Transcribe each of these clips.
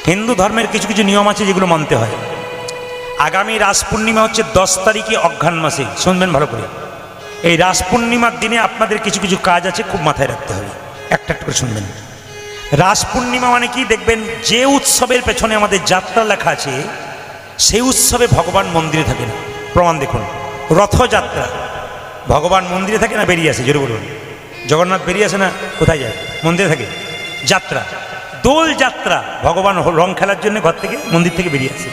হিন্দু ধর্মের কিছু কিছু নিয়ম আছে যেগুলো মানতে হয়। আগামী রাস পূর্ণিমা হচ্ছে 10 তারিখে অঘ্রাণ মাসে, শুনবেন ভালো করে। এই রাস পূর্ণিমার দিনে আপনাদের কিছু কিছু কাজ আছে, খুব মাথায় রাখতে হবে, একটা একটা করে শুনবেন। রাস পূর্ণিমা মানে কি, দেখবেন যে উৎসবের পেছনে আমাদের যাত্রা লেখা আছে সেই উৎসবে ভগবান মন্দিরে থাকে না। প্রমাণ দেখুন, রথযাত্রা ভগবান মন্দিরে থাকে না বেরিয়ে আসে? জোরে বলুন। জগন্নাথ বেরিয়ে আসে না, কোথায় যায়? মন্দিরে থাকে। যাত্রা, দোল যাত্রা, ভগবান রং খেলার জন্য ঘর থেকে মন্দির থেকে বেরিয়ে আসে।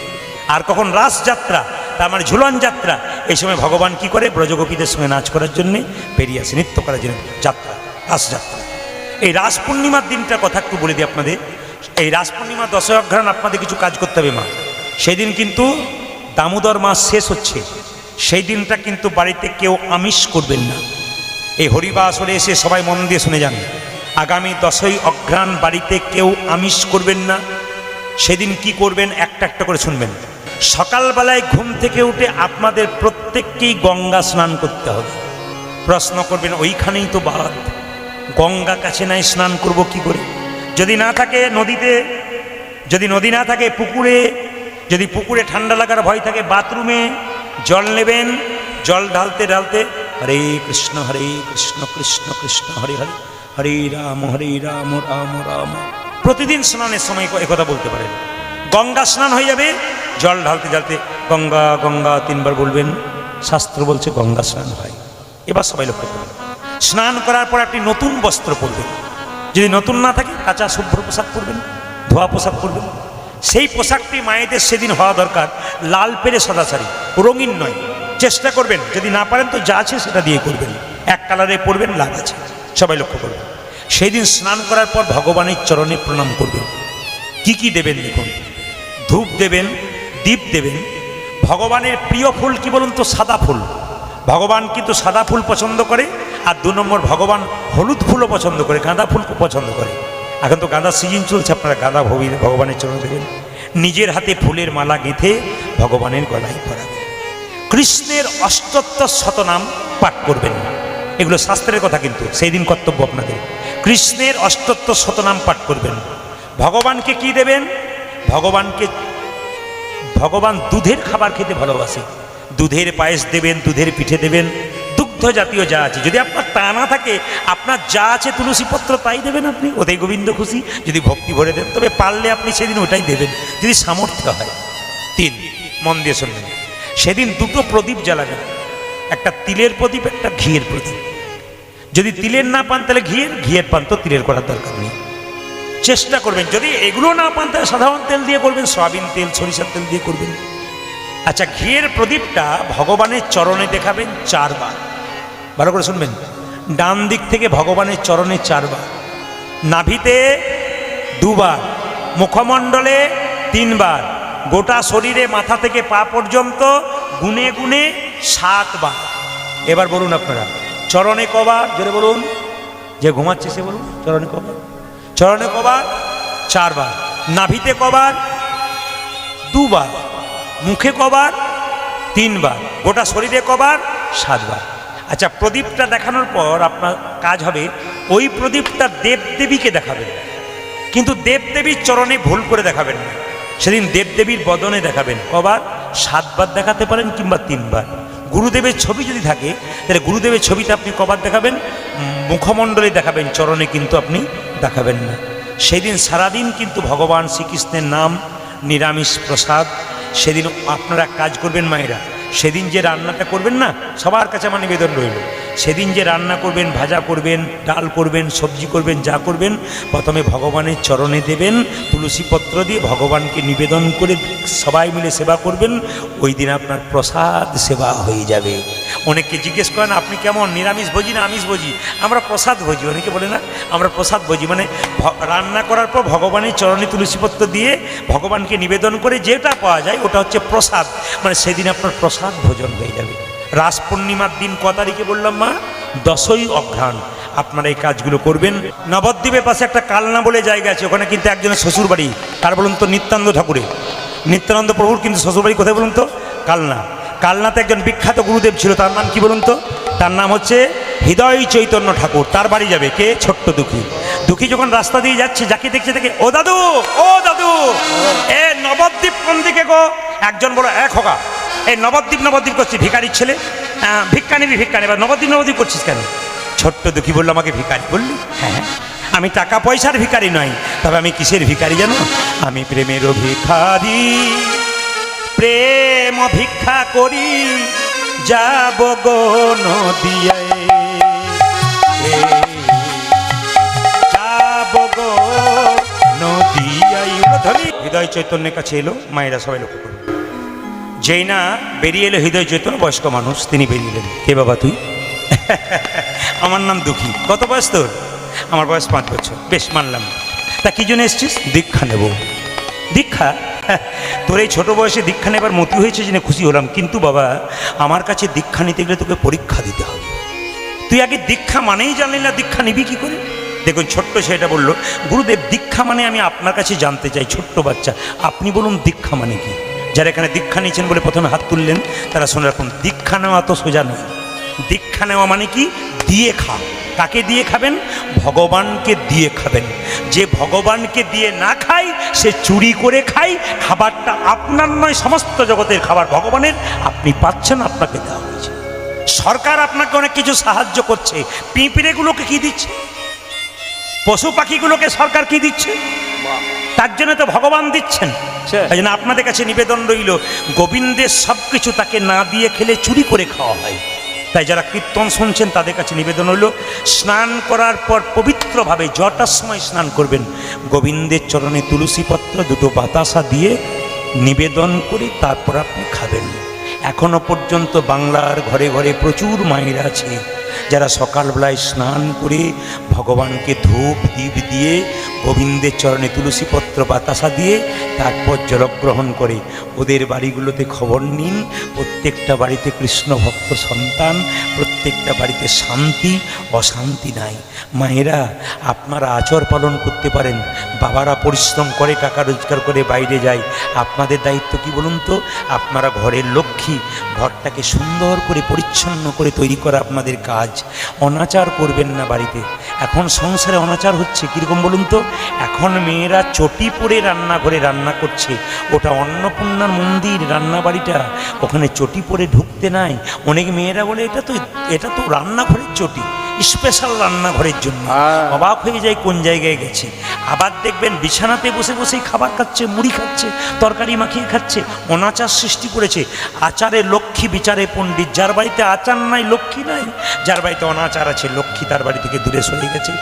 আর কখন রাস যাত্রা, তার মানে ঝুলন যাত্রা, এই সময় ভগবান কি করে, ব্রজগোপীদের সঙ্গে নাচ করার জন্য বেরিয়ে আসে, নৃত্য করার জন্য। যাত্রা, রাস যাত্রা। এই রাস পূর্ণিমার দিনটার কথা একটু বলে দিই আপনাদের। এই রাস পূর্ণিমা 10 অঘ্রাণ আপনাদের কিছু কাজ করতে হবে মা। সেই দিন কিন্তু দামোদর মাস শেষ হচ্ছে, সেই দিনটা কিন্তু বাড়িতে কেউ আমিষ করবেন না। এই হরিবাসরে এসে সবাই মন দিয়ে শুনে যান, আগামী 10ই অঘ্রাণ বাড়িতে কেউ আমিষ করবেন না। সেদিন কি করবেন একটা একটা করে শুনবেন। সকালবেলায় ঘুম থেকে উঠে আপনাদের প্রত্যেককেই গঙ্গা স্নান করতে হবে। প্রশ্ন করবেন, ওইখানেই তো বাদ, গঙ্গা কাছে নাই, স্নান করব কি করে? যদি না থাকে নদীতে, যদি নদী না থাকে পুকুরে, যদি পুকুরে ঠান্ডা লাগার ভয় থাকে বাথরুমে জল নেবেন। জল ঢালতে ঢালতে হরে কৃষ্ণ কৃষ্ণ কৃষ্ণ হরে হরে, হরে রাম রাম রাম। প্রতিদিন স্নানের সময় একথা বলতে পারেন। গঙ্গা স্নান হয়ে যাবে, জল ঢালতে ঢালতে গঙ্গা গঙ্গা 3 বার বলবেন। শাস্ত্র বলছে গঙ্গা স্নান হয়। এবার সবাই লক্ষ্য করবেন, স্নান করার পর আপনি নতুন বস্ত্র পরবেন। যদি নতুন না থাকে কাঁচা শুভ্র পোশাক পরবেন, ধোয়া পোশাক পরবেন। সেই পোশাকটি মায়েদের সেদিন হওয়া দরকার লাল পেরে সাদা শাড়ি, রঙিন নয়। চেষ্টা করবেন, যদি না পারেন তো যা আছে সেটা দিয়ে করবেন, এক কালারে পরবেন, লাভ আছে। সবাই লক্ষ্য করবেন। সেই দিন স্নান করার পর ভগবানের চরণে প্রণাম করবেন। কি কি দেবেন দেখুন, ধূপ দেবেন, দীপ দেবেন। ভগবানের প্রিয় ফুল কি বলুন তো? সাদা ফুল। ভগবান কিন্তু সাদা ফুল পছন্দ করে। আর 2 নম্বর, ভগবান হলুদ ফুলও পছন্দ করে, গাঁদা ফুল পছন্দ করে। এখন তো গাঁদা সিজন চলছে, আপনারা গাঁদা ভগবানের চরণে দেবেন। নিজের হাতে ফুলের মালা গেঁথে ভগবানের গলায় পরাবেন। কৃষ্ণের অষ্টোত্তর শতনাম পাঠ করবেন। এগুলো শাস্ত্রের কথা, কিন্তু সেই দিন কর্তব্য আপনাদের। কৃষ্ণের অষ্টোত্তর শতনাম পাঠ করবেন। ভগবানকে কি দেবেন? ভগবান দুধের খাবার খেতে ভালোবাসে। দুধের পায়েস দেবেন, দুধের পিঠে দেবেন, দুগ্ধ জাতীয় যা আছে। যদি আপনার তা না থাকে, আপনার যা আছে তুলসী পত্র তাই দেবেন আপনি, ওতেই গোবিন্দ খুশি। যদি ভক্তি ভরে দেন, তবে পারলে আপনি সেদিন ওটাই দেবেন, যদি সামর্থ্য হয়। 3, মন দিয়ে শুনবেন, সেদিন 2টো প্রদীপ জ্বালাবেন, একটা তিলের প্রদীপ, একটা ঘিয়ের প্রদীপ। যদি তিলের না পান তাহলে ঘিয়ের পান তো তিলের করার দরকার নেই। চেষ্টা করবেন, যদি এগুলো না পান তাহলে সাধারণ তেল দিয়ে করবেন, সয়াবিন তেল, সরিষার তেল দিয়ে করবেন। আচ্ছা, ঘিয়ের প্রদীপটা ভগবানের চরণে দেখাবেন 4 বার। ভালো করে শুনবেন, ডান দিক থেকে ভগবানের চরণে 4 বার, নাভিতে 2 বার, মুখমণ্ডলে 3 বার, গোটা শরীরে মাথা থেকে পা পর্যন্ত গুনে গুনে 7 বার। এবার বলুন আপনারা, চরণে কবার? জোরে বলুন, যে ঘুমাচ্ছে সে বলুন, চরণে কবার? চরণে কবার? 4 বার। নাভিতে কবার? 2 বার। মুখে কবার? 3 বার। গোটা শরীরে কবার? 7 বার। আচ্ছা, প্রদীপটা দেখানোর পর আপনার কাজ হবে, ওই প্রদীপটা দেবদেবীকে দেখাবেন, কিন্তু দেবদেবীর চরণে ভুল করে দেখাবেন না। সেদিন দেবদেবীর বদনে দেখাবেন। কবার? 7 বার দেখাতে পারেন, কিংবা 3 বার। গুরুদেবের ছবি যদি থাকে তাহলে গুরুদেবের ছবিটা আপনি কবার দেখাবেন? মুখমণ্ডলে দেখাবেন, চরণে কিন্তু আপনি দেখাবেন না। সেই দিন সারাদিন কিন্তু ভগবান শ্রীকৃষ্ণের নাম, নিরামিষ প্রসাদ। সেদিন আপনারা কাজ করবেন মায়েরা, সেদিন যে রান্নাটা করবেন না, সবার কাছে আমার নিবেদন রইল, সেদিন যে রান্না করবেন, ভাজা করবেন, ডাল করবেন, সবজি করবেন, যা করবেন, প্রথমে ভগবানের চরণে দেবেন, তুলসী পত্র দিয়ে ভগবানকে নিবেদন করে সবাই মিলে সেবা করবেন। ওই দিন আপনার প্রসাদ সেবা হয়ে যাবে। অনেককে জিজ্ঞেস করেন, আপনি কেমন, নিরামিষ ভোজি না আমিষ ভোজি? আমরা প্রসাদ ভোজি। অনেকে বলে না, আমরা প্রসাদ ভোজি, মানে রান্না করার পর ভগবানের চরণে তুলসীপত্র দিয়ে ভগবানকে নিবেদন করে যেটা পাওয়া যায় ওটা হচ্ছে প্রসাদ। মানে সেদিন আপনার প্রসাদ ভোজন হয়ে যাবে। রাস পূর্ণিমার দিন ক তারিখে বললাম মা? 10ই অঘ্রাণ। আপনারা এই কাজগুলো করবেন। নবদ্বীপের পাশে একটা কালনা বলে জায়গা আছে, ওখানে কিন্তু একজনের শ্বশুর বাড়ি। কার বলুন তো? নিত্যানন্দ ঠাকুরের, নিত্যানন্দ প্রভুর কিন্তু শ্বশুরবাড়ি কোথায় বলুন তো? কালনা। কালনাতে একজন বিখ্যাত গুরুদেব ছিল, তার নাম কি বলুন তো? তার নাম হচ্ছে হৃদয় চৈতন্য ঠাকুর। তার বাড়ি যাবে কে? ছোট্ট দুঃখী। দুঃখী যখন রাস্তা দিয়ে যাচ্ছে, যাকে দেখছে তাকে, ও দাদু, ও দাদু, নবদ্বীপ কোন দিকে গো? একজন বলো এক হোকা, এই নবদ্বীপ করছি, ভিখারির ছেলে, ভিক্ষা নিবি ভিক্ষা নেবার, নবদ্বীপ করছিস কেন? ছোট্ট দুঃখী বললো আমাকে ভিখারি বললি? হ্যাঁ, আমি টাকা পয়সার ভিখারি নয়, তবে আমি কিসের ভিখারি জানো? আমি প্রেমেরও ভিখারি, প্রেম ভিক্ষা করি যাব গো নদিয়ায়, যাব গো নদিয়ায়। হৃদয় চৈতন্যের কাছে এলো, মায়েরা সবাই লক্ষ্য করবে। যেই না বেরিয়ে এলো হৃদয় চৈতন্য, বয়স্ক মানুষ, তিনি বেরিয়ে এলেন। কে বাবা তুই? আমার নাম দুঃখী। কত বয়স তোর? আমার বয়স 5 বছর। বেশ, মানলাম। তা কি জন্য এসছিস? দীক্ষা নেব। দীক্ষা? তোর এই ছোটো বয়সে দীক্ষা নেবার মতি হয়েছে জেনে খুশি হলাম, কিন্তু বাবা আমার কাছে দীক্ষা নিতে গেলে তোকে পরীক্ষা দিতে হবে। তুই আগে দীক্ষা মানেই জানলি না, দীক্ষা নিবি কি করে? দেখুন ছোট্ট সেটা বললো, গুরুদেব দীক্ষা মানে আমি আপনার কাছে জানতে চাই, ছোট্ট বাচ্চা আপনি বলুন দীক্ষা মানে কি? যারা এখানে দীক্ষা নিয়েছেন বলে প্রথমে হাত তুললেন তারা শুনে রাখুন, দীক্ষা নেওয়া তো সোজা নয়। দীক্ষা নেওয়া মানে কি? দিয়ে খা। কাকে দিয়ে খাবেন? ভগবানকে দিয়ে খাবেন। যে ভগবানকে দিয়ে না খায় সে চুরি করে খায়। খাবারটা আপনার নয়, সমস্ত জগতের খাবার ভগবানের, আপনি পাচ্ছেন, আপনাকে দেওয়া হয়েছে। সরকার আপনাকে অনেক কিছু সাহায্য করছে, পিঁপড়েগুলোকে কি দিচ্ছে? পশু পাখিগুলোকে সরকার কি দিচ্ছে? তার জন্য তো ভগবান দিচ্ছেন। তাই জন্য আপনাদের কাছে নিবেদন রইল, গোবিন্দের সব কিছু তাকে না দিয়ে খেলে চুরি করে খাওয়া হয়। তাই যারা কীর্তন শুনছেন তাদের কাছে নিবেদন হইল, স্নান করার পর পবিত্রভাবে যটার সময় স্নান করবেন, গোবিন্দের চরণে তুলসী পত্র 2টো বাতাসা দিয়ে নিবেদন করে তারপর আপনি খাবেন। এখনো পর্যন্ত বাংলার ঘরে ঘরে প্রচুর মায়েরা আছে যারা সকালবেলায় স্নান করে ভগবানকে ধূপ দীপ দিয়ে গোবিন্দের চরণে তুলসী পত্র বাতাসা দিয়ে তারপর জলগ্রহণ করে। ওদের বাড়িগুলোতে খবর নিন, প্রত্যেকটা বাড়িতে কৃষ্ণ ভক্ত সন্তান, প্রত্যেকটা বাড়িতে শান্তি, অশান্তি নাই। মায়েরা আপনারা আচর পালন করতে পারেন, বাবারা পরিশ্রম করে টাকা রোজগার করে বাইরে যায়, আপনাদের দায়িত্ব কি বলুন তো? আপনারা ঘরের লক্ষ্মী, ঘরটাকে সুন্দর করে পরিচ্ছন্ন করে তৈরি করা আপনাদের কাজ। অনাচার করবেন না বাড়িতে। এখন সংসারে অনাচার হচ্ছে কীরকম বলুন তো? এখন মেয়েরা চটি পরে রান্নাঘরে রান্না করছে, ওটা অন্নপূর্ণার মন্দির রান্নাবাড়িটা, ওখানে চটি পরে ঢুকতে নাই। অনেক মেয়েরা বলে এটা তো রান্নাঘরের চটি, স্পেশাল রান্নাঘরের জন্য। অবাক হয়ে যায় কোন জায়গায় গেছে। আবার দেখবেন বিছানাতে বসে বসেই খাবার খাচ্ছে, মুড়ি খাচ্ছে, তরকারি মাখিয়ে খাচ্ছে, অনাচার সৃষ্টি করেছে। আচারে লক্ষ্মী, বিচারে পণ্ডিত। যার বাড়িতে আচার নাই লক্ষ্মী নাই, যার বাড়িতে অনাচার আছে লক্ষ্মী তার বাড়ি থেকে দূরে সরে গেছে।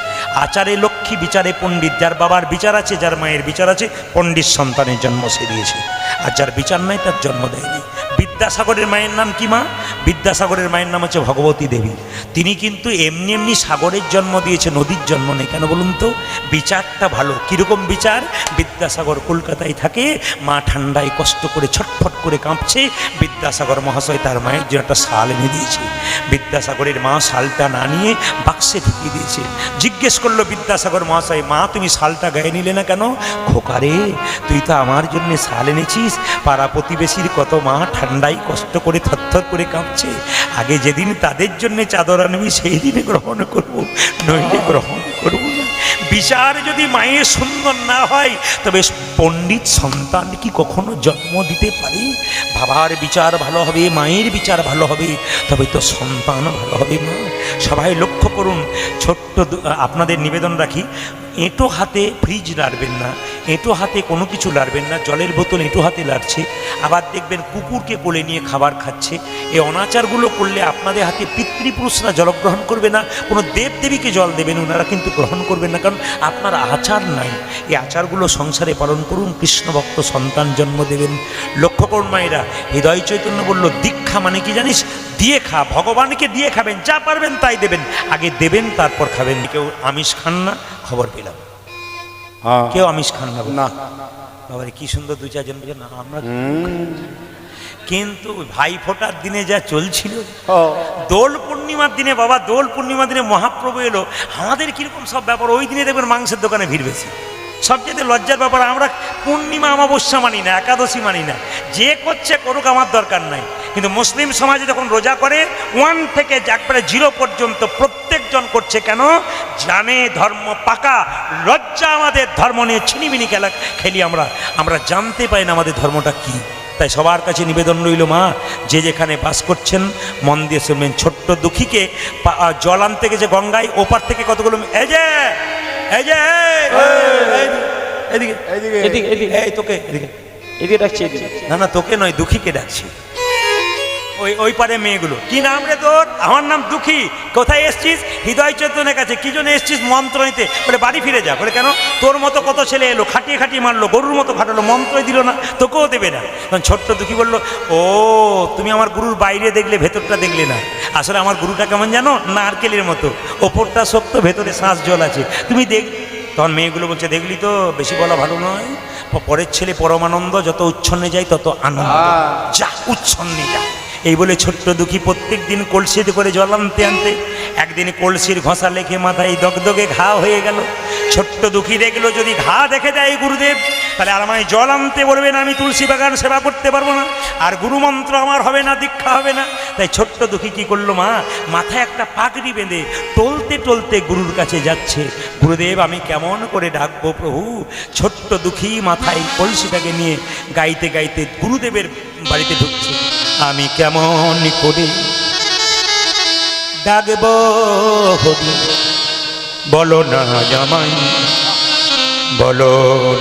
আচারে লক্ষ্মী, বিচারে পণ্ডিত। যার বাবার বিচার আছে, যার মায়ের বিচার আছে, পণ্ডিত সন্তানের জন্ম সে দিয়েছে। আর যার বিচার নাই তার জন্ম দেয়নি। বিদ্যাসাগরের মায়ের নাম কি মা? বিদ্যাসাগরের মায়ের নাম হচ্ছে ভগবতী দেবী। তিনি কিন্তু এমনি এমনি সাগরের জন্ম দিয়েছে, নদীর জন্ম নেই। কেন বলুন তো? বিচারটা ভালো। কীরকম বিচার? বিদ্যাসাগর কলকাতায় থাকে, মা ঠান্ডায় কষ্ট করে ছটফট করে কাঁপছে, বিদ্যাসাগর মহাশয় তার মায়ের জন্য একটা শাল এনে দিয়েছে। বিদ্যাসাগরের মা শালটা না নিয়ে বাক্সে ঢুকিয়ে দিয়েছে। জিজ্ঞেস করলো বিদ্যাসাগর মহাশয়, মা তুমি শালটা গায়ে নিলে না কেন? খোকারে তুই তো আমার জন্য শাল এনেছিস, পাড়া প্রতিবেশীর কত মা ঠান্ডায় কষ্ট করে থরথর করে কাঁপছে, আগে যেদিন তাদের জন্য চাদর আনবি সেই দিনে গ্রহণ করবো, নইলে গ্রহণ করবো না। বিচার যদি মায়ের সুন্দর না হয় তবে পণ্ডিত সন্তান কি কখনো জন্ম দিতে পারে? বাবার বিচার ভালো হবে, মায়ের বিচার ভালো হবে, তবে তো সন্তান ভালো হবে। মা সবাই লক্ষ্য করুন, ছোট্ট আপনাদের নিবেদন রাখি, এঁটো হাতে ফ্রিজ লাড়বেন না, এঁটো হাতে কোনো কিছু লাড়বেন না। জলের বোতল এঁটো হাতে লাড়ছে, আবার দেখবেন কুকুরকে কোলে নিয়ে খাবার খাচ্ছে। এই অনাচারগুলো করলে আপনাদের হাতে পিতৃপুরুষরা জলগ্রহণ করবে না, কোনো দেবদেবীকে জল দেবেন, ওনারা কিন্তু গ্রহণ করবেন না, কারণ আপনার আচার নাই। এই আচারগুলো সংসারে পালন করুন, কৃষ্ণ ভক্ত সন্তান জন্ম দেবেন। লক্ষ্য করুন মায়েরা, হৃদয় চৈতন্য বলল দীক্ষা মানে কি জানিস? দিয়ে খা। ভগবানকে দিয়ে খাবেন, যা পারবেন তাই দেবেন, আগে দেবেন তারপর খাবেন। কেউ আমিষ খান না, খবর পেলাম কেউ আমিষ খান না। বাবা কি সুন্দর 2-4 জন বলছে না আমরা, কিন্তু ভাই ফোটার দিনে যা চলছিল, দোল পূর্ণিমার দিনে, বাবা দোল পূর্ণিমার দিনে মহাপ্রভু এলো, আমাদের কিরকম সব ব্যাপার। ওই দিনে দেখবেন মাংসের দোকানে ভিড় বেশি। সবচেয়ে লজ্জার ব্যাপার, আমরা পূর্ণিমা অমাবস্যা মানি না, একাদশী মানি না। যে করছে করুক, আমার দরকার নাই। কিন্তু মুসলিম সমাজে যখন রোজা করে 1 থেকে একবারে 0 পর্যন্ত প্রত্যেকজন করছে। কেন? জানে ধর্ম পাকা। লজ্জা আমাদের ধর্ম নিয়ে ছিনিমিনি খেলা খেলি আমরা জানতে পাই না আমাদের ধর্মটা কি। তাই সবার কাছে নিবেদন রইল, মা যে যেখানে বাস করছেন মন দিয়ে শুনবেন। ছোট্ট দুঃখীকে জল আনতে গেছে গঙ্গায়, ওপার থেকে কতগুলো এই যে তোকে এদিকে ডাকছি, না তোকে নয়, দুঃখীকে ডাকছি। ওই পারে মেয়েগুলো, কি নাম রে তোর? আমার নাম দুঃখী। কোথায় এসছিস? হৃদয় চৈতন্যের কাছে। কি জন্য এসছিস? মন্ত্র নিতে। বলে বাড়ি ফিরে যা। বলে কেন? তোর মতো কত ছেলে এলো, খাটিয়ে খাটিয়ে মারলো, গরুর মতো খাটালো, মন্ত্রই দিল না, তোকেও দেবে না। তখন ছোট্ট দুঃখী বললো, ও তুমি আমার গুরুর বাইরে দেখলে, ভেতরটা দেখলে না। আসলে আমার গুরুটা কেমন জানো? নারকেলের মতো, ওপরটা শক্ত, ভেতরে শ্বাস জল আছে, তুমি দেখ। তখন মেয়েগুলো বলছে, দেখলি তো, বেশি বলা ভালো নয়। পরের ছেলে পরমানন্দ, যত উচ্ছন্নে যায় তত আনন্দ। যা উচ্ছন্নে যা। এই বলে ছোট্ট দুঃখী প্রত্যেক দিন কলসিতে করে জল আনতে আনতে একদিন কলসির ঘষা লেখে মাথায় দগদগে ঘা হয়ে গেল। ছোট্ট দুঃখী দেখলো, যদি ঘা দেখে দেয় গুরুদেব, তাহলে আর আমায় জল আনতে বলবে না, আমি তুলসী বাগান সেবা করতে পারবো না, আর গুরুমন্ত্র আমার হবে না, দীক্ষা হবে না। তাই ছোট্ট দুঃখী কি করলো, মা মাথায় একটা পাগড়ি বেঁধে টলতে টলতে গুরুর কাছে যাচ্ছে। গুরুদেব আমি কেমন করে ডাকবো প্রভু? ছোট্ট দুঃখী মাথায় কলসিটাকে নিয়ে গাইতে গাইতে গুরুদেবের বাড়িতে ঢুকছে। আমি কেমন করে ডাকবো হরি, বলো না জামাই, বলো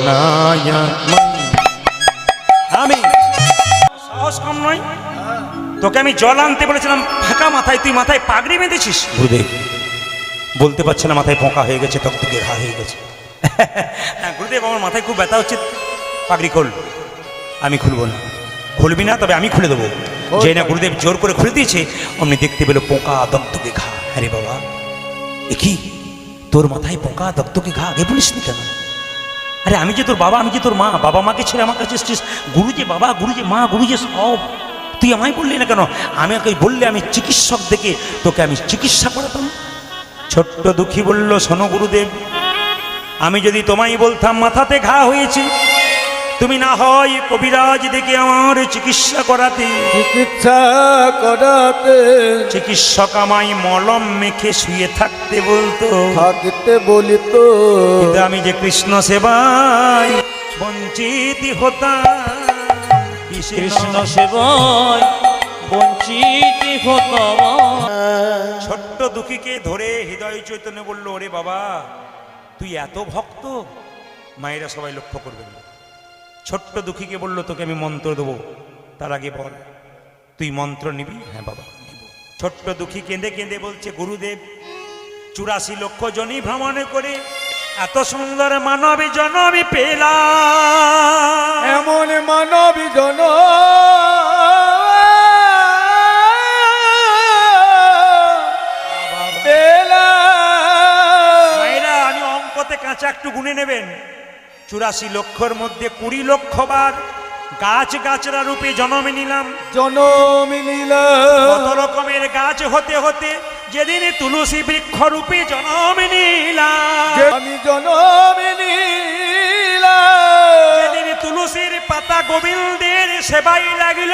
না জামাই। আমি সাহস কম নয়, তোকে আমি জল আনতে বলেছিলাম ফাঁকা মাথায়, তুই মাথায় পাগড়ি বেঁধেছিস। গুরুদেব বলতে পারছে না, মাথায় পোকা হয়ে গেছে, টকটকে ঘা হয়ে গেছে। হ্যাঁ গুরুদেব, আমার মাথায় খুব ব্যথা হচ্ছে, পাগড়ি খোল। আমি খুলবো না। খুলবি না? তবে আমি খুলে দেবো। যে না গুরুদেব জোর করে খুলে দিয়েছে, অমনি দেখতে পেলো পোকা, দগদগে ঘা। আরে বাবা, এ কি তোর মাথায় পোকা, দগদগে ঘা? আগে বলিস নি কেন? আরে আমি যে তোর বাবা, আমি যে তোর মা, বাবা মাকে ছেড়ে আমার কাছে এসছিস, গুরু যে বাবা, গুরু যে মা, গুরু যে সব, তুই আমায় বললি না কেন? আমি ওকে বললে আমি চিকিৎসক দেখে তোকে আমি চিকিৎসা করাতাম। ছোট্ট দুঃখী বলল, শোনো গুরুদেব, আমি যদি তোমায় বলতাম মাথাতে ঘা হয়েছে, তুমি না হয় কবিরাজ দেখে আমার চিকিৎসা করাতে। চিকিৎসক আমায় মলম মেখে শুয়ে থাকতে বলতো, কিন্তু আমি যে কৃষ্ণ সেবায় বঞ্চিত হতাম। কৃষ্ণ সেবায় বঞ্চিত হতাম। ছোট্ট দুঃখীকে ধরে হৃদয় চৈতন্য বলল, ওরে বাবা তুই এত ভক্ত? মায়েরা সবাই লক্ষ্য করবেন। ছোট্ট দুঃখীকে বলল, তোকে আমি মন্ত্র দেবো, তার আগে বল তুই মন্ত্র নিবি? হ্যাঁ বাবা নিব। ছোট্ট দুঃখী কেঁদে কেঁদে বলছে, গুরুদেব 84 লক্ষ জনি ভ্রমণ করে এত সুন্দর মানবী জনবী পেলাম, এমন মানবী জন মায়েরা আমি অঙ্কতে কাঁচা একটু গুনে নেবেন। 84 লক্ষর মধ্যে 20 লক্ষ বার গাছ গাছরা রূপে জন্ম নিলাম। কত রকমের গাছ হতে হতে যেদিন তুলসী বৃক্ষ রূপে জন্ম নিলাম। আমি জনম নিলাম। যেদিন তুলসীর পাতা গোবিন্দের সেবাই লাগিল,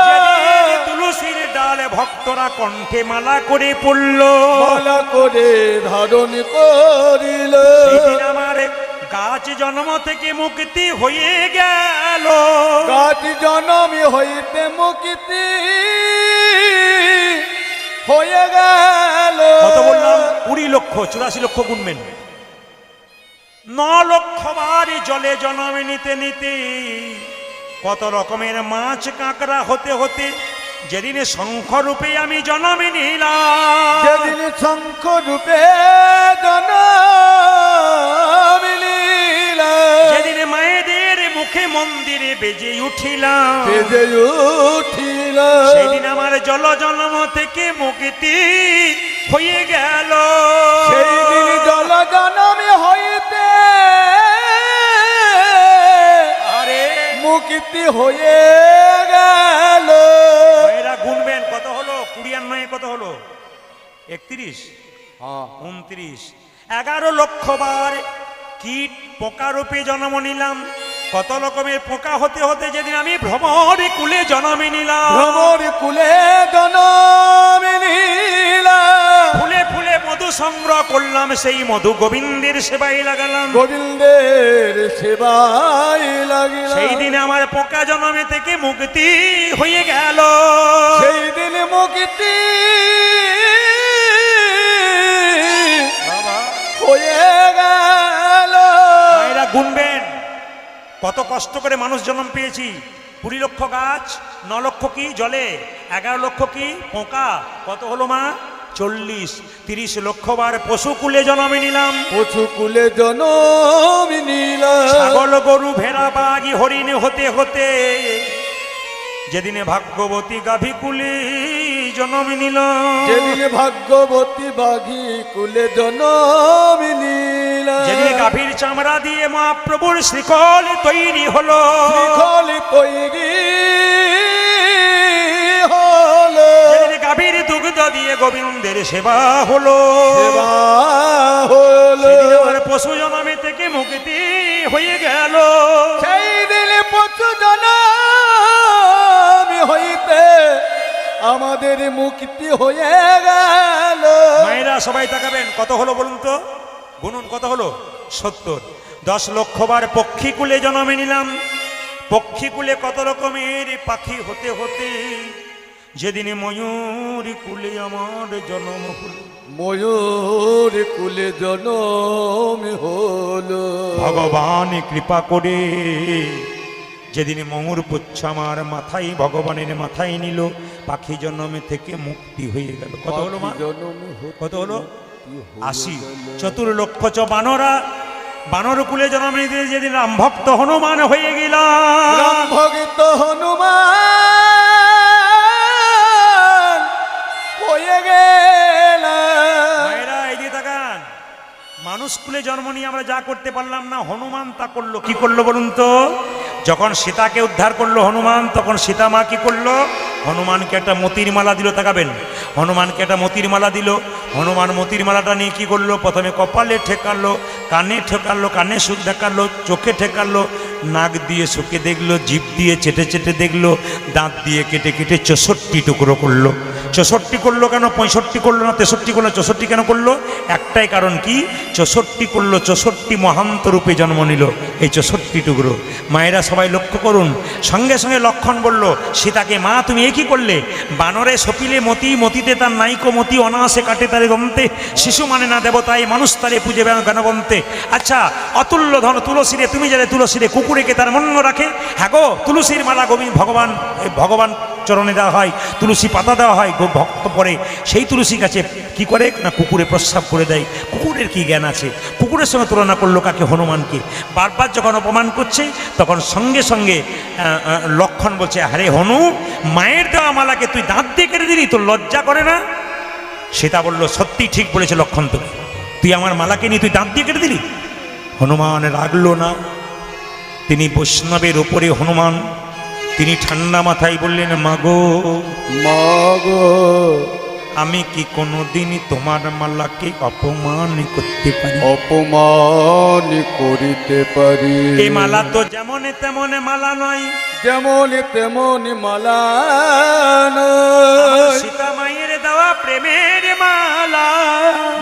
যেদিন তুলসীর ডালে ভক্তরা কণ্ঠে মালা করে পড়ল, মালা করে ধারণ করিল, সেদিন আমার গাছ জন্ম থেকে মুক্তি হয়ে গেল। গাছ জনমি হইতে মুক্তি হয়ে গেল। কত বললাম? 20 লক্ষ। 84 লক্ষ গুনবেন। 9 লক্ষ বার জলে জন্ম নিতে নিতে কত রকমের মাছ কাঁকড়া হতে হতে যেদিন শঙ্খ রূপে আমি জন্ম নিলাম, যেদিন শঙ্খ রূপে জনম নিলাম, যেদিন মায়েদের মুখে মন্দিরে বেজে উঠিলাম, সেদিন আমার জল জন্ম থেকে মুক্তি হয়ে গেল। সেই দিন জল জনমে হইতে আরে মুক্তি হয়ে গেল। এরা গুনবেন কত হলো? 20 আর 9 কত হলো? 31, 29, 11 লক্ষ বার কীট পোকা রূপে জন্ম নিলাম। কত রকমের পোকা হতে হতে যেদিন আমি ভ্রমর কুলে জন্মে নিলাম, ভ্রমর কুলে জনম নীলা, ফুলে ফুলে মধু সংগ্রহ করলাম, সেই মধু গোবিন্দের সেবায় লাগালাম। গোবিন্দের সেবায় লাগিলাম। সেই দিনে আমার পোকা জন্মে থেকে মুক্তি হয়ে গেল। সেই দিন মুক্তি হয়ে গেল। মায়েরা গুনবেন কত কষ্ট করে মানুষ জন্ম পেয়েছি। 20 লক্ষ গাছ, 9 লক্ষ কি জলে, 11 লক্ষ কি পোকা, কত হলো মা? 40। 30 লক্ষ বার পশু কুলে জন্মে নিলাম। পশু কুলে জনম নীলা, ছাগল গরু ভেড়া বাঘি হরিণ হতে হতে যেদিনে ভাগ্যবতী গাভী কুলে জন্ম নিল। যেদিন ভাগ্যবতী বাঘী কুলে জনম নীলা, যেদিনে গাভীর চামড়া দিয়ে মহাপ্রভুর শ্রীকল তৈরি হলো। শিখল তৈরি হলো, যেদিনে গাভীর দুগ্ধ দিয়ে গোবিন্দের সেবা হলো। সেবা হলো। সেদিনে আমার পশু জন্মে থেকে মুক্তি হয়ে গেল। সেই দিন পশু জনম হইতে আমাদের মুক্তি হয়ে গেল। মায়েরা সবাই তাকাবেন, কত হলো বলুন তো, গুনুন কত হলো? 70। 10 লক্ষ বার পক্ষী কুলে জন্মে নিলাম। পক্ষী কুলে কত রকমের পাখি হতে হতে যেদিনে ময়ূর কুলে আমার জন্ম হলো। ময়ূর কুলে জনম হলো। ভগবান কৃপা করে যেদিনে ময়ূর পুচ্ছ আমার মাথায় ভগবানের মাথায় নিল, পাখি জন্মে থেকে মুক্তি হয়ে গেল। কত হলো মা? কত হলো? 80। 4 লক্ষ বানরা, বানর কুলে জন্ম নিতে যেদিন রাম ভক্ত হনুমান হয়ে গেল। রাম ভক্ত হনুমান হয়ে গেল। মায়েরা এদিকে তাকান, মানুষ কুলে জন্ম নিয়ে আমরা যা করতে পারলাম না, হনুমান তা করলো। কি করলো বলুন তো? যখন সীতাকে উদ্ধার করলো হনুমান, তখন সীতা মা কি করলো? হনুমানকে একটা মতির মালা দিল। তাকাবেন, হনুমানকে একটা মতির মালা দিল। হনুমান মতির মালাটা নিয়ে কি করলো? প্রথমে কপালে ঠেকালো, কানে ঠেকালো, কানে সুখ দেখালো, চোখে ঠেকালো, নাক দিয়ে শুকে দেখলো, জিভ দিয়ে চেটে চেটে দেখলো, দাঁত দিয়ে কেটে কেটে 64 টুকরো করলো। 64 করলো কেন? 65 করলো না, 63 করলো, 64 কেন করলো? একটাই কারণ, কি? 64 করলো, 64 মহান্ত রূপে জন্ম নিল এই 64 টুকরো। মায়েরা সবাই লক্ষ্য করুন, সঙ্গে সঙ্গে লক্ষণ বলল সীতাকে, মা তুমি এ কি করলে? বানরে সপিলে মতি, মতিতে তার নাইকো মতি, অনাসে কাটে তারে গন্তে, শিশু মানে না দেবতায়, মানুষ তারে পুজে জ্ঞানবন্তে। আচ্ছা, অতুল্য ধন তুলসীরে, তুমি যারে তুলসীরে, কুকুরেকে তার মন্য রাখে। হ্যাঁ গো, তুলসীর মালা গোবিন্দ ভগবান চরণে দেওয়া হয়, তুলসী পাতা দেওয়া হয়, ভক্ত পরে সেই তুলসী গাছে কি করে না, কুকুরে প্রস্রাব করে দেয়। কুকুরের কি জ্ঞান আছে? কুকুরের সঙ্গে তুলনা করলো কাকে? হনুমানকে। বারবার যখন অপমান করছে, তখন সঙ্গে সঙ্গে লক্ষণ বলছে, আরে হনু, মায়ের দেওয়া মালাকে তুই দাঁত দিয়ে কেটে দিলি, তোর লজ্জা করে না? সীতা বলল, সত্যি ঠিক বলেছে লক্ষণ, তুই আমার মালাকে নিয়ে তুই দাঁত দিয়ে কেটে দিলি। হনুমান রাগলো না, তিনি বৈষ্ণবের ওপরে হনুমান, তিনি ঠান্ডা মাথায় বললেন, মাগো মাগো, আমি কি কোনোদিন তোমার মালাকে অপমান করতে পারি? অপমান করিতে পারি। এই মালা তো যেমন তেমন মালা নয়, যেমন তেমন মালা আমার সীতা মায়ের দেওয়া প্রেমের মালা,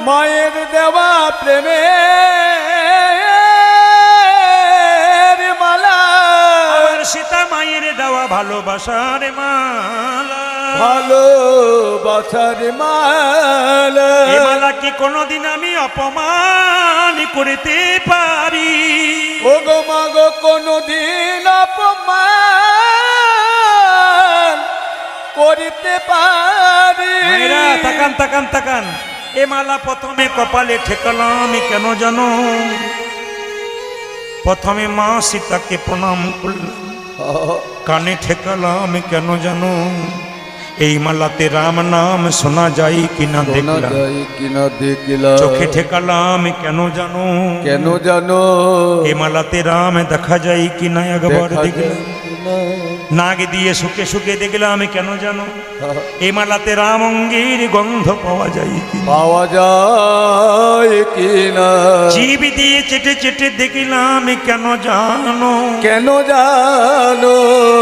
মায়ের দেওয়া প্রেমের মালা, আমার সীতা মায়ের দেওয়া ভালোবাসার মালা, ভালোবাসার মালা। এই মালা কি কোনোদিন আমি অপমান করতে পারি? ওগো মাগো, কোনদিন অপমান করিতে পারি? মায়েরা তাকান তাকান তাকান, এ মালা প্রথমে কপালে ঠেকালাম কেন জানো? প্রথমে মা সীতাকে প্রণাম করলাম, কানে ঠেকালাম কেন জানো? এই মালাতে রাম নাম শোনা যায় কিনা দেখলাম। চোখে ঠেকালাম কেন জানো? কেন জানো? এই মালাতে রাম দেখা যায় কিনা একবার দেখলাম। না নাগ দিয়ে শুকে শুকে দেখলাম কেন জানো এ মালাতে রাম অঙ্গের গন্ধ পাওয়া যায় কি পাওয়া যায় কি না জীব দিয়ে চেটে চেটে দেখলাম কেন জানো কেন জানো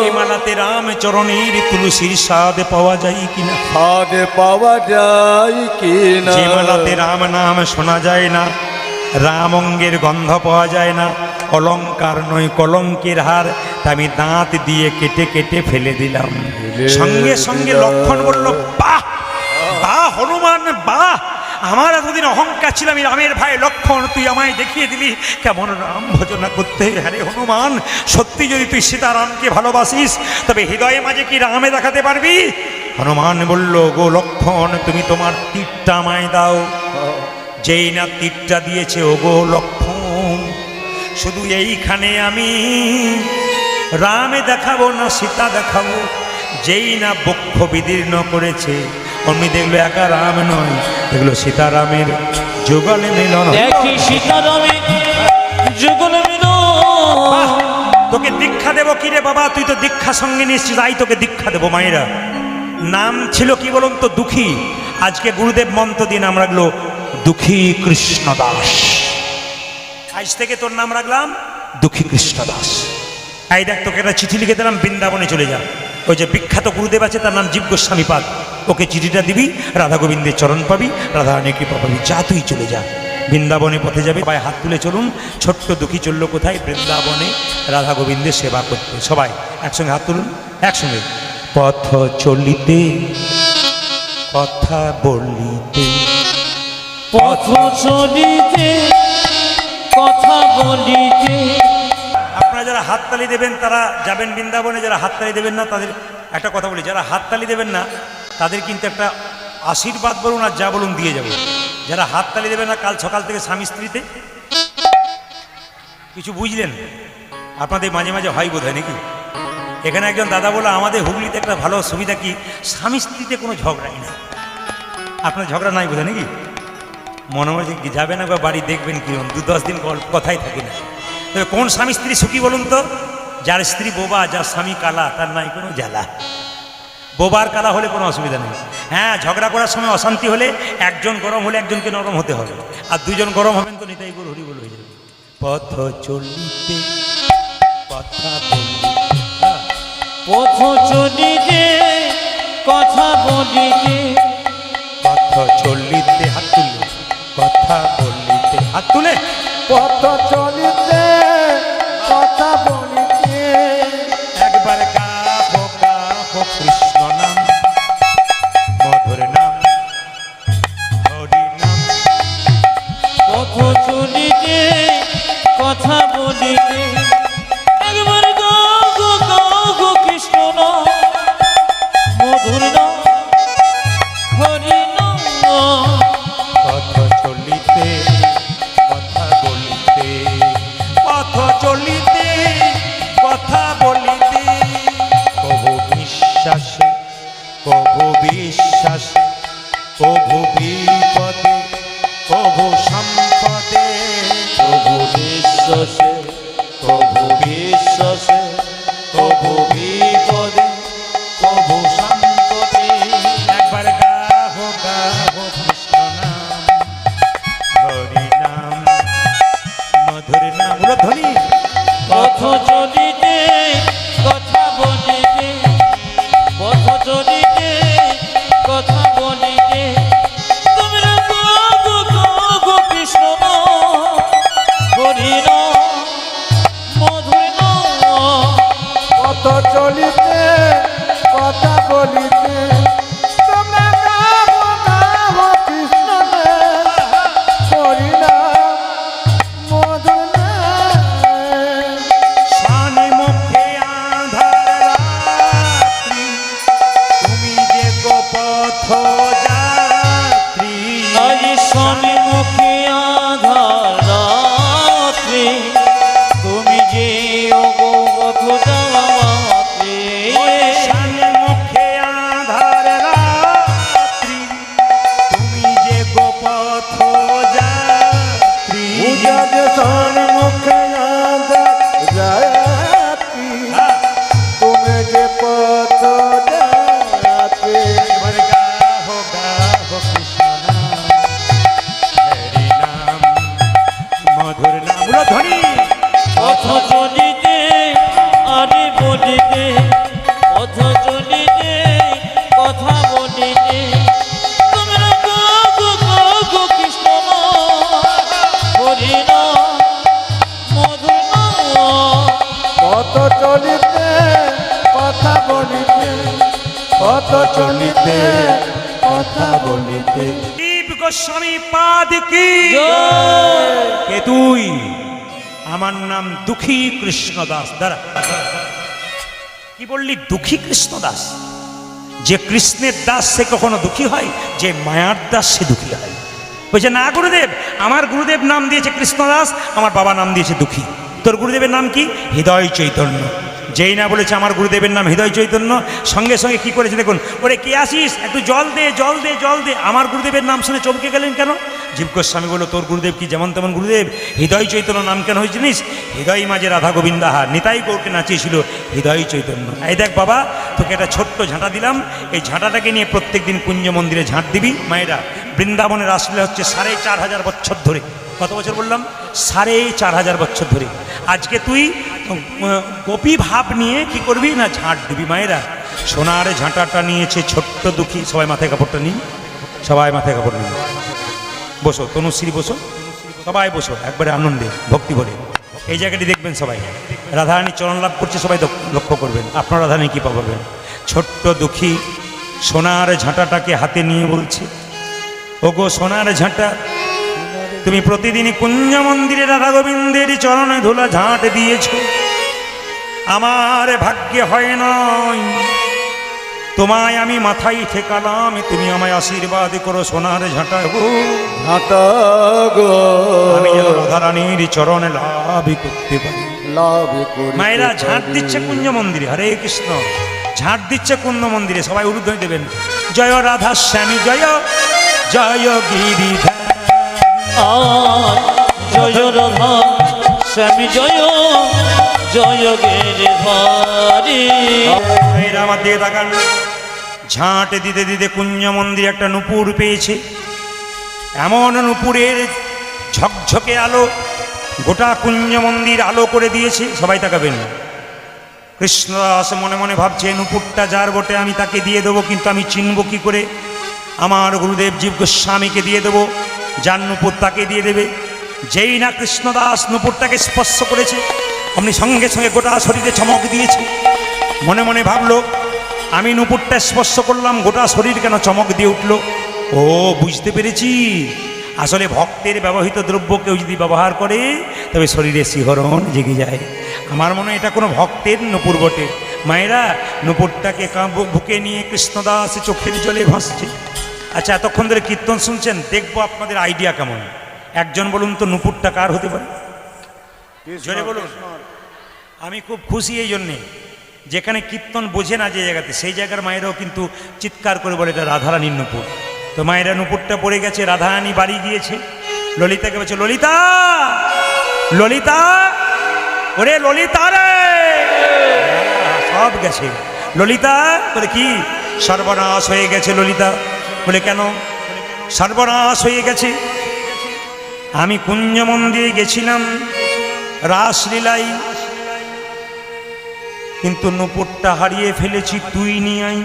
এ মালাতে রাম চরণের তুলসীর স্বাদ পাওয়া যায় কিনা স্বাদ পাওয়া যায় কি না যে মালাতে রাম নাম শোনা যায় না রাম অঙ্গের গন্ধ পাওয়া যায় না অলংকার নয় কলঙ্কের হার তা আমি দাঁত দিয়ে কেটে কেটে ফেলে দিলাম সঙ্গে সঙ্গে লক্ষণ বলল বাহ বাহ হনুমান বাহ আমার এতদিন অহংকার ছিল আমি রামের ভাই লক্ষণ তুই আমায় দেখিয়ে দিলি কেমন রাম ভজনা করতে আরে হনুমান সত্যি যদি তুই সীতারামকে ভালোবাসিস তবে হৃদয়ে মাঝে কি রামে দেখাতে পারবি হনুমান বলল গো লক্ষণ তুমি তোমার তীরটা আমায় দাও যেই না তীরটা দিয়েছে ও গো লক্ষণ শুধু এইখানে আমি রামে দেখাবো না সীতা দেখাবো যেই না বক্ষ বিদীর্ণ করেছে অমনি দেখলো একা রাম নয় দেখলো সীতারামের যুগলে মিলন দেখি সীতারামের যুগলে মিলন তোকে দীক্ষা দেবো কি রে বাবা তুই তো দীক্ষা সঙ্গে নিশ্চিত আই তোকে দীক্ষা দেবো মায়েরা নাম ছিল কি বলুন তো দুঃখী আজকে গুরুদেব মন্ত্র দিয়ে নাম রাখলো দুঃখী কৃষ্ণ দাস আজ থেকে তোর নাম রাখলাম দুঃখী কৃষ্ণ দাস এই দেখ তোকে একটা চিঠি লিখে দিলাম বৃন্দাবনে চলে যা ওই যে বিখ্যাত গুরুদেব আছে তার নাম জীব গোস্বামী পাদ ওকে চিঠিটা দিবি রাধা গোবিন্দের চরণ পাবি রাধা রানীর কৃপা পাবি যা তুই চলে যা বৃন্দাবনে পথে যাবে সবাই হাত তুলে চলুন ছোট্ট দুঃখী চললো কোথায় বৃন্দাবনে রাধা গোবিন্দের সেবা করতে সবাই একসঙ্গে হাত তুলুন একসঙ্গে পথ চলিতে কথা বলিতে পথ চলিতে কথা বলিতে আপনারা যারা হাততালি দেবেন তারা যাবেন বৃন্দাবনে যারা হাততালি দেবেন না তাদের একটা কথা বলি যারা হাততালি দেবেন না তাদের কিন্তু একটা আশীর্বাদ বলুন আর যা বলুন দিয়ে যাবো যারা হাততালি দেবেন না কাল সকাল থেকে স্বামী স্ত্রীতে কিছু বুঝলেন আপনাদের মাঝে মাঝে হয় বোধ হয় নাকি এখানে একজন দাদা বলে আমাদের হুগলিতে একটা ভালো সুবিধা কি স্বামী স্ত্রীতে কোনো ঝগড়াই না আপনার ঝগড়া নাই বোধ হয় নাকি মনে মনে যাবেন একবার বাড়ি দেখবেন কিরকম 2-10 দিন কথাই থাকে না তবে কোন স্বামী স্ত্রী সুখী বলুন তো যার স্ত্রী বোবা যার স্বামী কালা তার নাই কোনো জ্বালা বোবার কালা হলে কোনো অসুবিধা নেই হ্যাঁ ঝগড়া করার সময় অশান্তি হলে একজন গরম হলে একজনকে নরম হতে হবে আর দুজন গরম হবেন তো নিতাই গুরু হরি বল হয়ে যাবে পথ চলিতে কথা বলিতে পথ চলিতে কথা বলিতে পথ চলিতে হাত তুলে কথা বলিতে হাত তুলে পথ চলিতে কথা বলিতে একবার গাবো গাবো কৃষ্ণ নাম মধুর নাম হরি নাম পথ চলিতে কথা বলিতে একবার গাও গো কৃষ্ণ নাম মধুর নাম হরি নাম পথ চলিতে কথা বলিতে পথ চলিতে কথা বলিতে কবু বিশ্বাসে কবু বিশ্বাসে কবু বিপদে কবু সম্পদে প্রভু বিশ্বাসে প্রভু বিশ্বাসে প্রভু বিপদে কবু সম্পদে একবার গাহো গাহো কৃষ্ণ নাম হরি নাম মধুর নাম ধ্বনি পথ চলিতে কথা বলিতে পথ চলিতে কথা বলিতে তোমরা গো কৃষ্ণ হরি নাম মধুর নাম পথ চলিতে কথা বলিতে তোমরা গাবো গাবো কৃষ্ণ হরি নাম মধুর নাম শানে মুখে আধার রাত্রি তুমি যে গো পথ যাত্রী আজ শনি মুখে আধার রাত্রি তুমি যে গো পথ যাত্রী শানে মুখে আধার রাত্রি তুমি যে গো পথ যাত্রী পূজা যে সন মুখে রাত্রি বলিতে আরে বলিতে কথা চলিতে কথা বলিতে তোমরা গো গো গো গো কৃষ্ণ হরি না মধুর নাম। কত চলিতে কথা বলিতে, কত চলিতে কথা বলিতে। জীব গোস্বামী পাদ কি জয়। কে তুই? আমার নাম দুঃখী কৃষ্ণ দাস। দাঁড়া, কি বললি? দুঃখী কৃষ্ণ দাস? যে কৃষ্ণের দাস সে কখনো দুঃখী হয়? যে মায়ার দাস সে দুঃখী হয়? বলছে না গুরুদেব, আমার গুরুদেব নাম দিয়েছে কৃষ্ণ দাস, আমার বাবা নাম দিয়েছে দুঃখী। তোর গুরুদেবের নাম কি? হৃদয় চৈতন্য। যেই না বলেছে আমার গুরুদেবের নাম হৃদয় চৈতন্য, সঙ্গে সঙ্গে কি করেছে দেখুন, ওরে কে আসিস, একটু জল দে জল দে জল দে। আমার গুরুদেবের নাম শুনে চমকে গেলেন কেন? জীব গোস্বামী বলল, তোর গুরুদেব কি যেমন তেমন গুরুদেব? হৃদয় চৈতন্য নাম কেন হয়েছে জানিস? হৃদয় মাঝে রাধা গোবিন্দাহা নিতাই গৌরকে নাচিয়েছিল হৃদয় চৈতন্য। এই দেখ বাবা, তোকে একটা ছোট্ট ঝাঁটা দিলাম, এই ঝাঁটাটাকে নিয়ে প্রত্যেক দিন কুঞ্জ মন্দিরে ঝাঁট দিবি। মায়েরা, বৃন্দাবনের রাসলীলা হচ্ছে 4,500 বছর ধরে। কত বছর বললাম? 4,500 বছর ধরে। আজকে তুই গোপী ভাব নিয়ে কি করবি না, ঝাঁট দিবি। মায়েরা, সোনার ঝাঁটাটা নিয়েছে ছোট্ট দুঃখী। সবাই মাথায় কাপড়টা নিন, সবাই মাথায় কাপড় নিন। বসো তনুশ্রী, বসো, সবাই বসো একবারে আনন্দে ভক্তি ভরে। এই জায়গাটি দেখবেন সবাই, রাধারানী চরণ লাভ করছে, সবাই লক্ষ্য করবেন আপনার রাধারানী কী পাবেন। ছোট্ট দুঃখী সোনার ঝাঁটাটাকে হাতে নিয়ে বলছে, ওগো সোনার ঝাঁটা, তুমি প্রতিদিনই কুঞ্জ মন্দিরে রাধা গোবিন্দের চরণে ধুলা ঝাঁট দিয়েছ, আমার ভাগ্যে হয় নাই, তোমায় আমি মাথায় ঠেকালাম, তুমি আমায় আশীর্বাদ করো সোনার ঝাঁটা গো, ঝাঁটা গো, আমি যেন রাধারানীর চরণে লাভ করতে পারি। লাভ করিতে মায়েরা ঝাঁট পারি। দিচ্ছে কুঞ্জ মন্দিরে, হরে কৃষ্ণ, ঝাঁট দিচ্ছে কুঞ্জ মন্দিরে। সবাই উলুধ্বনি দেবেন, জয় রাধা শ্যামী জয়, জয় গিরিধর। আজ জয় রাধা স্বামী জয় জয় গিরিধারী। এরা আমার দিকে তাকান। ঝাঁট দিতে দিতে কুঞ্জ মন্দিরে একটা নূপুর পেয়েছে। এমন নূপুরের ঝকঝকে আলো গোটা কুঞ্জ মন্দির আলো করে দিয়েছে। সবাই তাকাবেন। কৃষ্ণদাস মনে মনে ভাবছে, নূপুরটা যার বটে আমি তাকে দিয়ে দেবো, কিন্তু আমি চিনব কি করে? আমার গুরুদেব জীব গোস্বামীকে দিয়ে দেবো, যার নূপুর তাকে দিয়ে দেবে। যেই না কৃষ্ণদাস নূপুরটাকে স্পর্শ করেছে, আপনি সঙ্গে সঙ্গে গোটা শরীরে চমক দিয়েছে। মনে মনে ভাবলো, আমি নূপুরটা স্পর্শ করলাম, গোটা শরীর কেন চমক দিয়ে উঠলো? ও বুঝতে পেরেছি, আসলে ভক্তের ব্যবহৃত দ্রব্য কেউ যদি ব্যবহার করে তবে শরীরে শিহরণ জেগে যায়। আমার মনে হয় এটা কোনো ভক্তের নূপুর বটে। মায়েরা, নূপুরটাকে বুকে নিয়ে কৃষ্ণদাস চোখের জলে ভাসছে। আচ্ছা, এতক্ষণ ধরে কীর্তন শুনছেন, দেখবো আপনাদের আইডিয়া কেমন। একজন বলুন তো, নূপুরটা কার হতে পারে? জোরে বলুন। আমি খুব খুশি এই জন্যে, যেখানে কীর্তন বোঝে না যে জায়গাতে, সেই জায়গার মায়েরাও কিন্তু চিৎকার করে বলে এটা রাধারানীর নূপুর। তো মায়েরা নূপুরটা পড়ে গেছে, রাধারানী বাড়ি গিয়েছে, ললিতাকে বলছে, ললিতা ললিতা, ওরে ললিতা রে, সব গেছে। ললিতা বলে, কি সর্বনাশ হয়ে গেছে? ললিতা বলে, কেন সর্বনাশ হয়ে গেছে? আমি কুঞ্জ মন্দিরে গেছিলাম রাসলীলায়, কিন্তু নূপুরটা হারিয়ে ফেলেছি, তুই নিয়ে আই।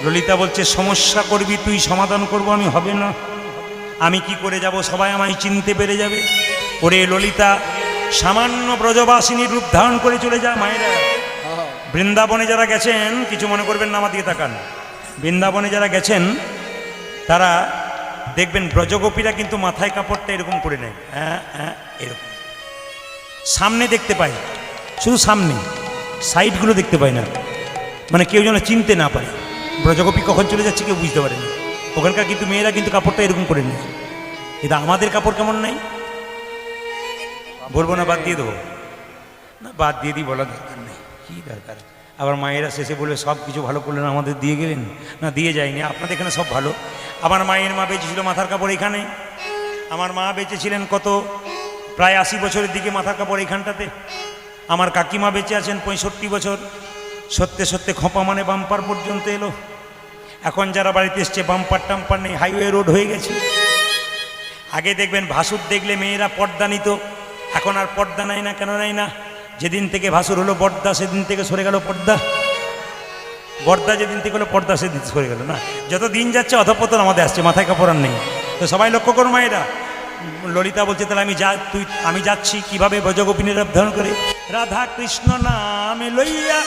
ললিতা বলছে, সমস্যা করবি তুই, সমাধান করব আমি, হবে না। আমি কি করে যাব? সবাই আমায় চিনতে পেরে যাবে। ওরে ললিতা, সামান্য ব্রজবাসিনীর রূপ ধারণ করে চলে যা। মায়েরা, বৃন্দাবনে যারা গেছেন, কিছু মনে করবেন না, আমার দিকে তাকান। বৃন্দাবনে যারা গেছেন তারা দেখবেন ব্রজগোপীরা কিন্তু মাথায় কাপড়টা এরকম করে নেয়, হ্যাঁ হ্যাঁ, এরকম সামনে দেখতে পায়, শুধু সামনে, সাইডগুলো দেখতে পায় না, মানে কেউ যেন চিনতে না পারে ব্রজগোপী কখন চলে যাচ্ছে কেউ বুঝতে পারে না। ওখানকার কিন্তু মেয়েরা কিন্তু কাপড়টা এরকম করে নেয়। এটা আমাদের কাপড় কেমন নেই বলবো না, বাদ দিয়ে দেবো না, বাদ দিয়ে দিই, বলার দরকার নেই, কী দরকার। আবার মায়েরা শেষে বলবে সব কিছু ভালো করলেন, আমাদের দিয়ে গেলেন না, দিয়ে যায়নি, আপনাদের এখানে সব ভালো। আমার মায়ের মা বেঁচেছিল মাথার কাপড় এখানে, আমার মা বেঁচেছিলেন কত প্রায় 80 বছরের দিকে মাথার কাপড় এইখানটাতে। আমার কাকিমা বেঁচে আছেন 65 বছর। সত্যি সত্যি খোঁপা মানে বাম্পার পর্যন্ত এলো। এখন যারা বাড়িতে এসছে বাম্পার টাম্পার নেই, হাইওয়ে রোড হয়ে গেছে। আগে দেখবেন ভাসুর দেখলে মেয়েরা পর্দা নিত, এখন আর পর্দা নাই না। কেন নাই না? যেদিন থেকে ভাসুর হলো বর্দা সেদিন থেকে সরে গেল পর্দা, বর্দা যেদিন থেকে হলো পর্দা সেদিন সরে গেল না। যত দিন যাচ্ছে অধপতন আমাদের আসছে, মাথায় কাপড় আর নেই। তো সবাই লক্ষ্য করো মায়েরা, ললিতা বলছে তাহলে আমি যাচ্ছি কিভাবে ব্রজগোপিনীর ধারণ করে, রাধা কৃষ্ণ নামে লইয়া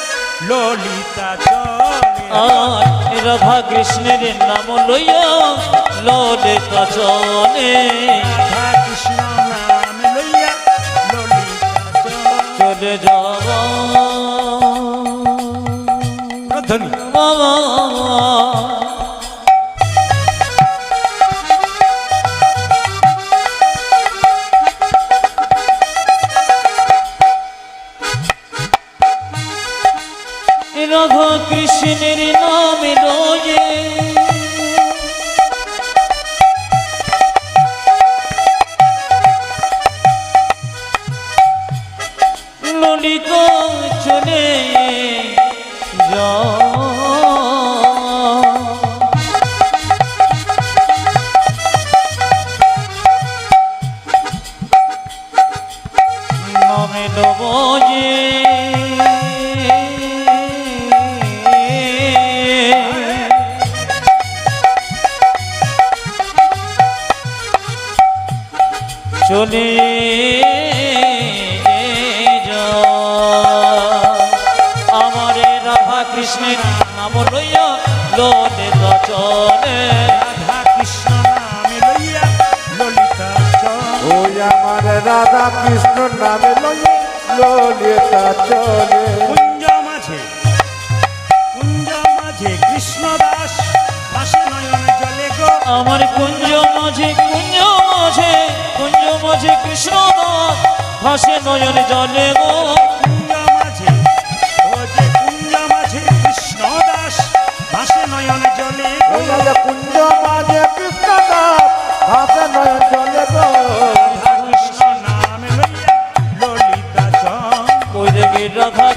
ললিতা চলে। আর রাধা কৃষ্ণের নাম লইয়া ললিতা চলে, রাধা কৃষ্ণ নামে লইয়া ললিতা চলে যাওয়া ধ্বনি। বাবা। রাধা কৃষ্ণের নাম লয়ে ললিতা চলে যা, নামে লবয়ে চলে যা। আমার রাধা কৃষ্ণের নাম লইয়া ললিতা চলে, রাধা কৃষ্ণ নামে লইয়া ললিতা চলে। ওই আমার রাধা কৃষ্ণ নামে লইয়া ললিতা চলে। কুঞ্জ মাঝে কৃষ্ণ দাস ভাসে নয়ন জলে গো। আমার কুঞ্জ মাঝে কৃষ্ণ দাস ভাসে নয়ন জলে গো। কুঞ্জ মাঝে কৃষ্ণ দাস ভাসে নয়ন জলে গো। ওই যে কুঞ্জ মাঝে কৃষ্ণ দাস ভাসে নয়ন জলে গো। রাধা কৃষ্ণ নামে লইয়া ললিতা চলে। কই রে রাধা